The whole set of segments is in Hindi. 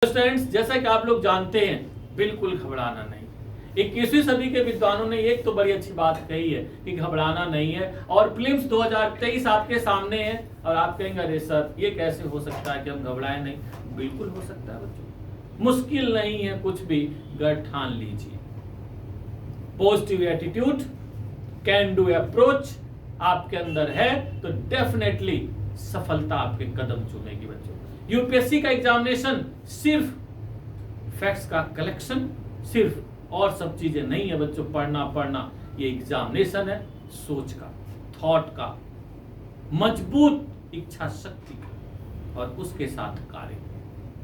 स्टूडेंट्स, जैसा कि आप लोग जानते हैं, बिल्कुल घबराना नहीं। 21वीं सदी के विद्वानों ने एक तो बड़ी अच्छी बात कही है कि घबराना नहीं है। और प्रीलिम्स 2023 आपके सामने है और आप कहेंगे अरे सर ये कैसे हो सकता है कि हम घबराएं नहीं। बिल्कुल हो सकता है बच्चों, मुश्किल नहीं है कुछ भी, गढ़ ठान लीजिए। Positive attitude, can do approach आपके अंदर है तो डेफिनेटली सफलता आपके कदम चूमेगी बच्चों। यूपीएससी का एग्जामिनेशन सिर्फ फैक्ट्स का कलेक्शन, सिर्फ और सब चीजें नहीं है बच्चों। पढ़ना ये एग्जामिनेशन है सोच का, थॉट का, मजबूत इच्छा शक्ति का और उसके साथ कार्य।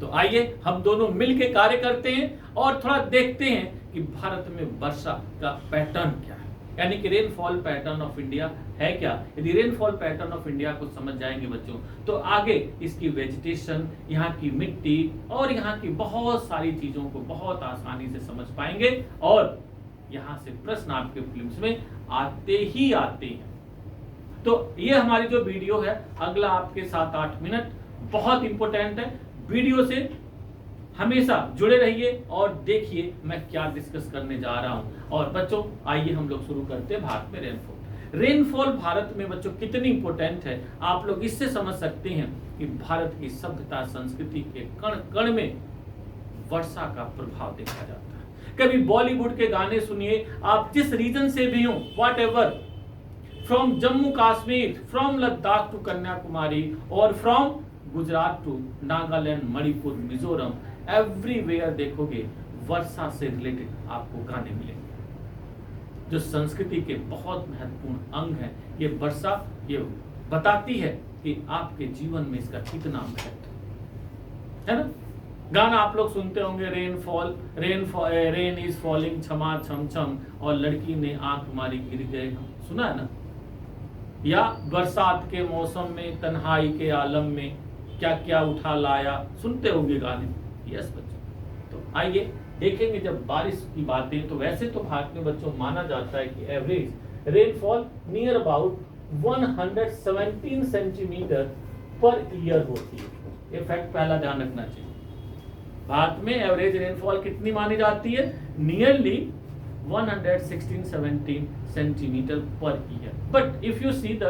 तो आइए हम दोनों मिलकर कार्य करते हैं और थोड़ा देखते हैं कि भारत में वर्षा का पैटर्न क्या है, यानी कि रेनफॉल पैटर्न ऑफ इंडिया है क्या। यदि रेनफॉल पैटर्न ऑफ इंडिया को समझ जाएंगे बच्चों तो आगे इसकी वेजिटेशन, यहाँ की मिट्टी और यहाँ की बहुत सारी चीजों को बहुत आसानी से समझ पाएंगे और यहाँ से प्रश्न आपके फिल्म्स में आते ही आते हैं। तो ये हमारी जो वीडियो है, अगला आपके 7-8 मिनट बहुत इंपॉर्टेंट है। वीडियो से हमेशा जुड़े रहिए और देखिए मैं क्या डिस्कस करने जा रहा हूं। और बच्चों आइए हम लोग शुरू करते हैं भारत में रेनफॉल भारत में बच्चों कितनी इंपॉर्टेंट है, आप लोग इससे समझ सकते हैं कि भारत की सभ्यता संस्कृति के कण कण में वर्षा का प्रभाव देखा जाता है। कभी बॉलीवुड के गाने सुनिए, आप जिस रीजन से भी हो, whatever, from Jammu Kashmir, from Ladakh to Kanyakumari और from Gujarat to Nagaland, Manipur, Mizoram, everywhere देखोगे वर्षा से रिलेटेड आपको गाने मिलेंगे। जो संस्कृति के बहुत महत्वपूर्ण अंग है, ये वर्षा ये बताती है कि आपके जीवन में इसका कितना महत्व है ना। गाना आप लोग सुनते होंगे, रेन इज फॉलिंग छमा छम छम और लड़की ने आंख मारी गिर गए, सुना है ना। या बरसात के मौसम में तन्हाई के आलम में क्या क्या उठा लाया, सुनते होंगे गाने। यस बच्चों, तो आइए देखेंगे जब बारिश की बातें, तो वैसे तो भारत में बच्चों माना जाता है कि average rainfall near about 117 centimetre per year होती है। ये फैक्ट पहला ध्यान रखना चाहिए। भारत में एवरेज रेनफॉल कितनी मानी जाती है? Nearly 116-17 centimetre per year. But if you see the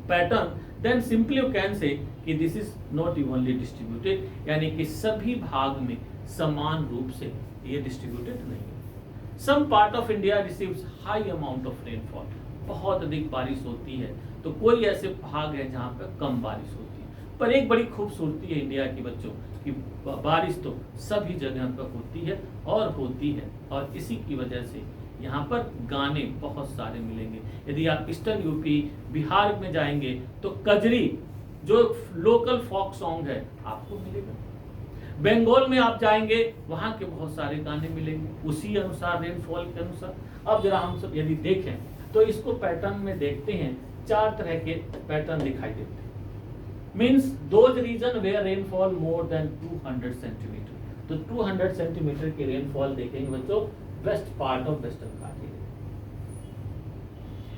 pattern then simply you can say कि this is not evenly distributed, यानी कि सभी भाग में समान रूप से ये डिस्ट्रीब्यूटेड नहीं है। Some part of India receives high amount of rainfall, बहुत अधिक बारिश होती है, तो कोई ऐसे भाग है जहां पर कम बारिश होती है। पर एक बड़ी खूबसूरती है इंडिया की बच्चों कि बारिश तो सभी जगह पर होती है और इसी की वजह से यहाँ पर गाने बहुत सारे मिलेंगे। यदि आप ईस्टर्न यूपी बिहार में जाएंगे तो कजरी जो लोकल फोक सॉन्ग है आपको मिलेगा। बंगाल में आप जाएंगे वहां के बहुत सारे गाने मिलेंगे उसी अनुसार, रेनफॉल के अनुसार। अब जरा हम सब यदि देखें तो इसको पैटर्न में देखते हैं, 4 तरह के पैटर्न दिखाई देते हैं। Means those region where rainfall more than 200 centimetre. तो 200 सेंटीमीटर की रेनफॉल देखेंगे बच्चों west part of western Ghat.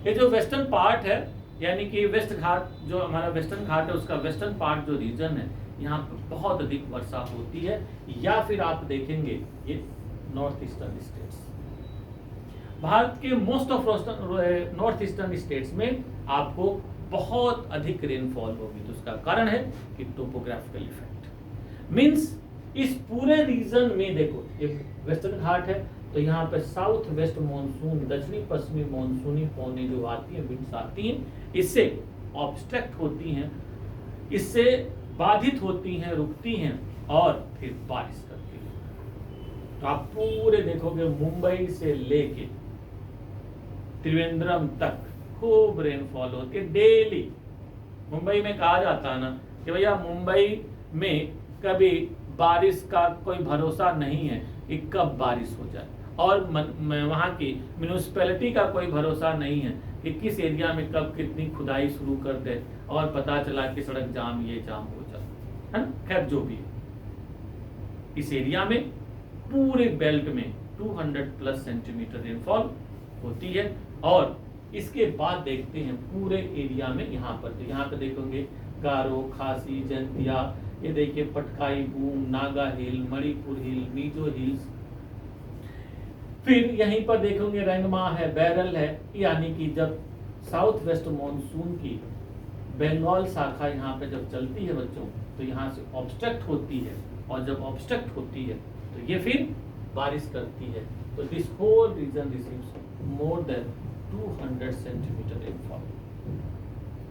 ये जो वेस्टर्न पार्ट है, यानी कि वेस्ट घाट, जो हमारा वेस्टर्न घाट है उसका वेस्टर्न पार्ट जो रीजन है, यहाँ पर बहुत अधिक वर्षा होती है। या फिर आप देखेंगे ये नॉर्थ ईस्टर्न स्टेट्स, भारत के most of north eastern states में आपको बहुत अधिक रेनफॉल होगी। तो उसका कारण है कि टोपोग्राफिकल इफेक्ट। मींस इस पूरे रीजन में देखो, एक वेस्टर्न घाट है तो यहाँ पे साउथ वेस्ट मॉनसून, दक्षिणी पश्चिमी मॉनसूनी पौने जो आती है, विंड्स आती हैं, इससे ऑब्स्ट्रक्ट होती हैं, इससे बाधित होती हैं, रुकती हैं और फिर बारिश करती हैं। तो आप पूरे देखोगे मुंबई से लेके त्रिवेंद्रम तक खूब रेनफॉल होती है डेली। मुंबई में कहा जाता है ना कि भैया मुंबई में कभी बारिश का कोई भरोसा नहीं है कि कब बारिश हो जाए, और वहाँ की म्यूनिसिपैलिटी का कोई भरोसा नहीं है कि किस एरिया में कब कितनी खुदाई शुरू कर दे और पता चला कि सड़क जाम, ये जाम हो जाए, है ना। खैर जो भी है, इस एरिया में पूरे बेल्ट में 200+ सेंटीमीटर रेनफॉल होती है। और इसके बाद देखते हैं पूरे एरिया में, यहाँ पर तो यहाँ पर देखोगे गारो, खासी, जंतिया, ये देखिए पटकाई बूम, नागा हिल, मणिपुर हिल, मिजो हिल्स। फिर यहीं पर देखोगे रंगमा है, बैरल है, यानी कि जब साउथ वेस्ट मॉनसून की बंगाल शाखा यहाँ पे जब चलती है बच्चों, तो यहाँ से ऑब्स्ट्रक्ट होती है, और जब ऑब्स्ट्रक्ट होती है तो ये फिर बारिश करती है। तो this whole region receives more than 200 centimetre rainfall.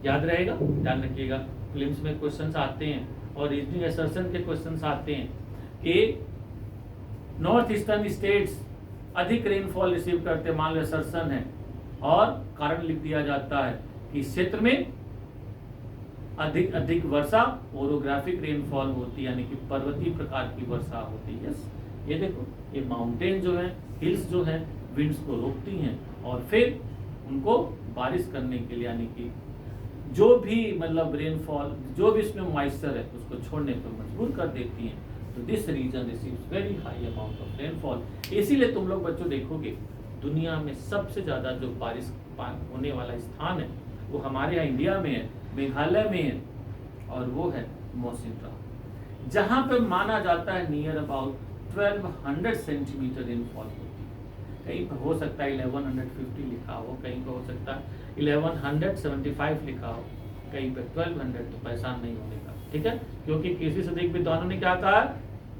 याद रहेगा, ध्यान रखिएगा। फिल्म्स में क्वेश्चंस आते हैं और रीजनिंग असर्शन के क्वेश्चंस आते हैं कि नॉर्थ ईस्टर्न स्टेट्स अधिक रेनफॉल रिसीव करते, मान लो असर्शन है, और कारण लिख दिया जाता है कि इस क्षेत्र में अधिक वर्षा, ओरोग्राफिक रेनफॉल होती है, यानी कि पर्वतीय प्रकार की वर्षा होती है। ये देखो, ये माउंटेन जो है, हिल्स जो है, विंड्स को रोकती हैं और फिर उनको बारिश करने के लिए, यानी कि जो भी मतलब रेनफॉल, जो भी इसमें मॉइस्चर है उसको छोड़ने पर मजबूर कर देती हैं। तो this region receives very high amount of rainfall. इसीलिए तुम लोग बच्चों देखोगे दुनिया में सबसे ज्यादा जो बारिश होने वाला स्थान है वो हमारे यहाँ इंडिया में है, मेघालय में है, और वो है मौसिनराम, जहाँ पे माना जाता है नियर अबाउट 1200 सेंटीमीटर रेनफॉल होती है। कहीं पर हो सकता है 1150 लिखा हो, कहीं पर हो सकता है 1175 लिखा हो, कहीं पे 1200, तो परेशान नहीं होने का, ठीक है। क्योंकि किसी से देख विद्वानों ने क्या कहा,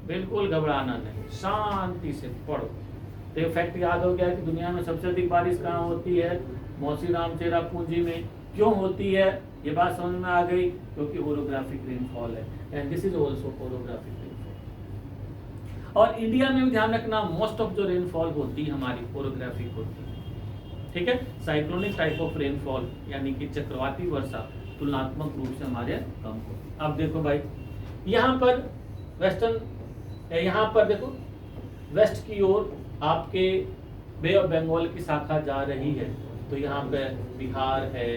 बिल्कुल घबराना नहीं, शांति से पढ़ो। तो ये फैक्ट याद हो गया कि दुनिया में सबसे अधिक बारिश कहाँ होती है, मौसीराम चेरापूंजी में। क्यों होती है ये बात समझ में आ गई, क्योंकि ओरोग्राफिक रेनफॉल है, and this is also orographic rainfall. और इंडिया में भी ध्यान रखना, मोस्ट ऑफ जो रेनफॉल होती है हमारी ओरोग्राफिक होती है, ठीक है। साइक्लोनिक टाइप ऑफ रेनफॉल यानी कि चक्रवाती वर्षा तुलनात्मक रूप से हमारे कम होती है। अब देखो भाई, यहाँ पर यहाँ पर देखो वेस्ट की ओर आपके बे ऑफ बंगाल की शाखा जा रही है, तो यहाँ पे बिहार है,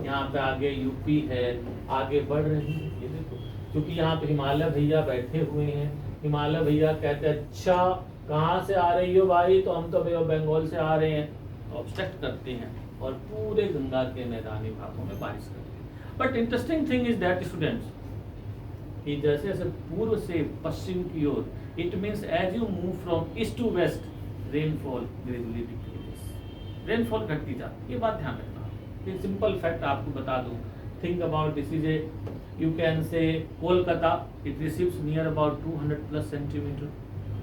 यहाँ पे आगे यूपी है, आगे बढ़ रही है। ये देखो, क्योंकि यहाँ पे हिमालय भैया बैठे हुए हैं, हिमालय भैया कहते हैं अच्छा कहाँ से आ रही हो भाई, तो हम तो बे ऑफ बंगाल से आ रहे हैं, तो ऑब्स्ट्रक्ट करते हैं और पूरे गंगा के मैदानी भागों में बारिश करते हैं। But interesting thing is that students, कि जैसे जैसे पूर्व से पश्चिम की ओर, it means as you move from east to west, rainfall gradually decreases, rainfall घटती जाती है। ये बात ध्यान रखना, ये सिंपल फैक्ट आपको बता दूं। Think about this is a, you can say Kolkata, it receives near about 200+ centimetre,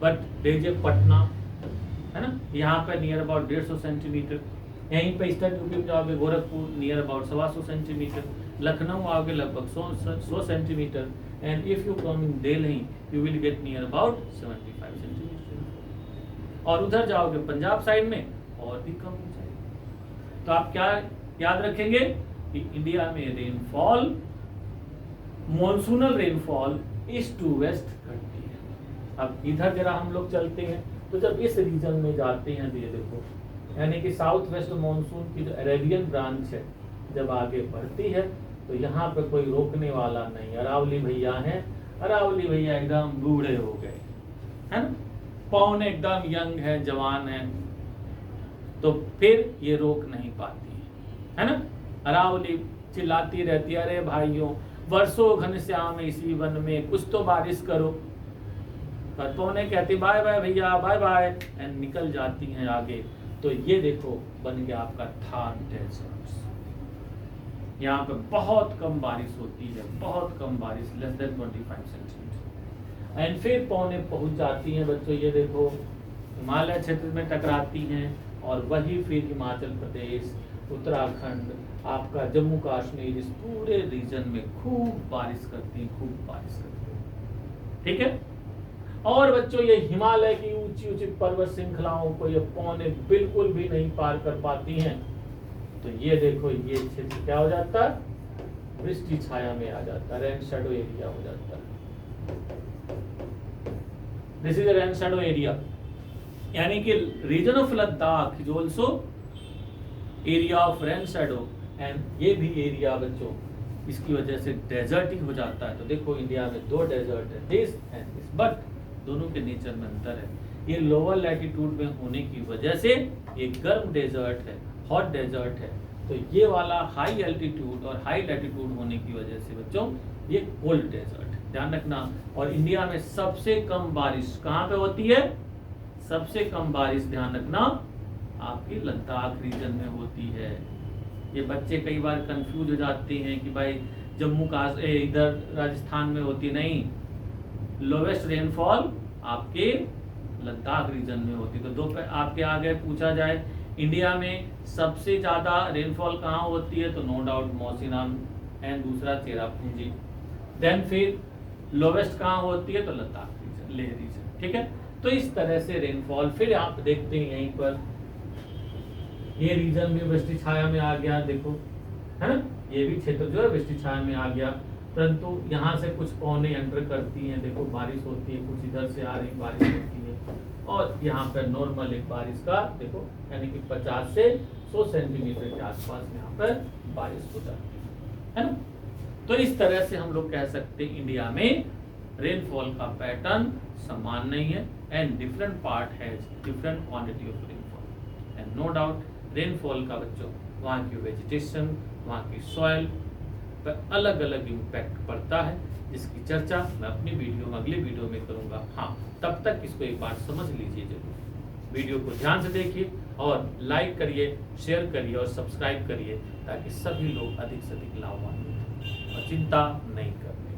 but डेजे पटना है ना, यहाँ पे नियर अबाउट 150 सेंटीमीटर। यहीं पे ईस्टर्न यूपी में जाओगे Gorakhpur near about 125 centimetre, Lucknow आओगे लगभग 100 centimetre, and if you come in Delhi you will get near about 75 centimetre. और उधर जाओगे पंजाब साइड में और भी कम हो जाएगा। तो आप क्या याद रखेंगे कि इंडिया में rainfall, monsoonal rainfall east to west घटती है। अब इधर जरा हम लोग चलते हैं, तो जब इस रीजन में जाते हैं, ये देखो, यानी कि साउथ वेस्ट मॉनसून की जो अरेबियन ब्रांच है जब आगे बढ़ती है, तो यहाँ पे कोई रोकने वाला नहीं। अरावली भैया हैं, अरावली भैया एकदम बूढ़े हो गए, है ना, पवन एकदम यंग है, जवान है, तो फिर ये रोक नहीं पाती है ना। अरावली चिल्लाती रहती है, अरे भाइयों वर्षों घनश्याम इसी वन में, कुछ तो बारिश करो। पर पवने कहती बाय बाय भैया, बाय बाय, एंड निकल जाती हैं आगे। तो ये देखो बन गया आपका थार डेजर्ट। यहाँ पे बहुत कम बारिश होती है, बहुत कम बारिश, लेस देन 25 सेंटीमीटर। एंड फिर पौने पहुंच जाती हैं बच्चों, ये देखो हिमालय क्षेत्र में टकराती हैं, और वही फिर हिमाचल प्रदेश, उत्तराखंड, आपका जम्मू कश्मीर, इस पूरे रीजन में खूब बारिश करती हैं, खूब बारिश करती हैं, ठीक है। और बच्चों ये हिमालय की ऊंची ऊंची पर्वत श्रृंखलाओं को ये पौने बिल्कुल भी नहीं पार कर पाती हैं। तो ये देखो ये क्षेत्र क्या हो जाता है, वृष्टि छाया में आ जाता है, रेन शैडो एरिया हो जाता है। This is rain shadow area, यानी कि region of Ladakh is also area of rain shadow, and ये भी एरिया बच्चों इसकी वजह से डेजर्ट ही हो जाता है। तो देखो इंडिया में 2 डेजर्ट है, दिस एंड दिस, बट दोनों के नेचर में अंतर है। ये लोअर लैटिट्यूड में होने की वजह से ये गर्म डेजर्ट है, हॉट डेजर्ट है। तो ये वाला हाई एल्टीट्यूड और हाई लैटिट्यूड होने की वजह से बच्चों ये कोल्ड डेजर्ट है। ध्यान रखना। और इंडिया में सबसे कम बारिश कहाँ पे होती है? सबसे कम बारिश ध्यान रखना आपकी लद्दाख रीजन में होती है। ये बच्चे कई बार कंफ्यूज हो जाते हैं कि भाई जम्मू का इधर राजस्थान में होती, नहीं, लोवेस्ट रेनफॉल आपके लद्दाख रीजन में होती। तो दो आपके आगे पूछा जाए इंडिया में सबसे ज्यादा रेनफॉल कहाँ होती है, तो नो डाउट मौसिनराम एंड दूसरा चेरापूंजी। देन फिर लोवेस्ट कहाँ होती है, तो लद्दाख रीजन, लेह रीजन, ठीक है। तो इस तरह से रेनफॉल फिर आप देखते हैं यहीं पर ये रीजन भी वृष्टि छाया में आ गया, देखो है ना, ये भी क्षेत्र जो है वृष्टि छाया में आ गया, परंतु यहाँ से कुछ पौने एंटर करती हैं, देखो बारिश होती है, कुछ इधर से आ रही बारिश होती है, और यहाँ पर नॉर्मल एक बारिश का देखो यानी कि 50 से 100 सेंटीमीटर के आसपास यहाँ पर बारिश हो जाती है ना। तो इस तरह से हम लोग कह सकते हैं इंडिया में रेनफॉल का पैटर्न समान नहीं है, and different part has different quantity of rainfall, and no doubt rainfall का बच्चों वहाँ की वेजिटेशन, वहाँ की सॉइल पर अलग अलग इम्पैक्ट पड़ता है, जिसकी चर्चा मैं अपनी वीडियो में अगली वीडियो में करूँगा। हाँ, तब तक इसको एक बार समझ लीजिए जरूर। वीडियो को ध्यान से देखिए और लाइक करिए, शेयर करिए और सब्सक्राइब करिए, ताकि सभी लोग अधिक से अधिक लाभवान हों और चिंता नहीं करें।